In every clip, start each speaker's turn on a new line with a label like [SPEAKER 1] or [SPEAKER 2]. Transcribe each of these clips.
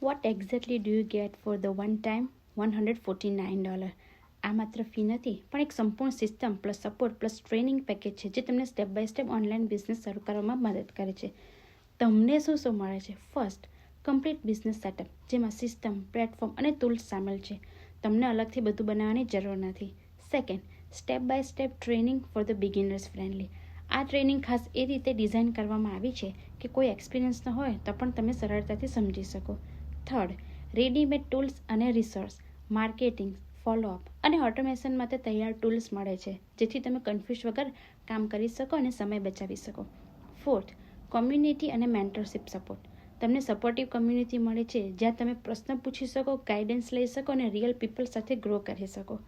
[SPEAKER 1] Vote exactly do you get for the one time $149? આ માત્ર ફી નથી, પણ એક સંપૂર્ણ system plus support plus training package છે જે તમને step by step online business શરૂ કરવામાં મદદ કરે છે. તમને શું મળે છે? ફર્સ્ટ, કમ્પ્લીટ બિઝનેસ સેટઅપ, જેમાં સિસ્ટમ, પ્લેટફોર્મ અને ટૂલ્સ સામેલ છે. તમને અલગથી બધું બનાવવાની જરૂર નથી. Second, step by step training for the beginners friendly. આ ટ્રેનિંગ ખાસ એ રીતે ડિઝાઇન કરવામાં આવી છે કે કોઈ એક્સપિરિયન્સ ન હોય તો પણ તમે સરળતાથી સમજી શકો. થર્ડ, રેડીમેડ ટૂલ્સ અને રિસોર્સ, માર્કેટિંગ, ફોલોઅપ અને ઓટોમેશન માટે તૈયાર ટૂલ્સ મળે છે, જેથી તમે કન્ફ્યુઝ વગર કામ કરી શકો અને સમય બચાવી શકો. ફોર્થ, કોમ્યુનિટી અને મેન્ટરશિપ સપોર્ટ. તમને સપોર્ટિવ કમ્યુનિટી મળે છે જ્યાં તમે પ્રશ્ન પૂછી શકો, ગાઈડન્સ લઈ શકો અને રિયલ પીપલ સાથે ગ્રો કરી શકો.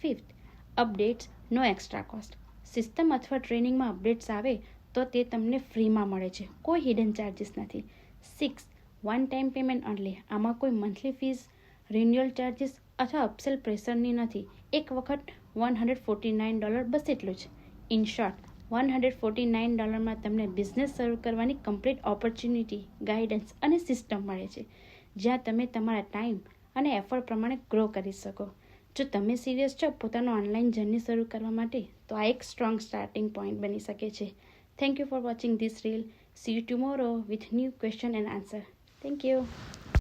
[SPEAKER 1] ફિફ્થ, અપડેટ્સ, નો એક્સ્ટ્રા કોસ્ટ. સિસ્ટમ અથવા ટ્રેનિંગમાં અપડેટ્સ આવે તો તે તમને ફ્રીમાં મળે છે, કોઈ હિડન ચાર્જીસ નથી. Six, one time payment only. આમાં કોઈ મંથલી ફીસ, રિન્યુઅલ ચાર્જીસ અથવા અપસેલ પ્રેશરની નથી. એક વખત $149, બસ એટલું જ. ઇન શોર્ટ, $149માં તમને બિઝનેસ શરૂ કરવાની કમ્પ્લીટ ઓપોર્ચ્યુનિટી, ગાઈડન્સ અને સિસ્ટમ મળે છે, જ્યાં તમે તમારા ટાઈમ અને એફર્ટ પ્રમાણે ગ્રો કરી શકો. જો તમે સિરિયસ છો પોતાનું ઓનલાઈન જર્ની શરૂ કરવા માટે, તો આ એક સ્ટ્રોંગ સ્ટાર્ટિંગ પોઈન્ટ બની શકે છે. Thank you for watching this reel. C you tomorrow with new question and answer. Thank you.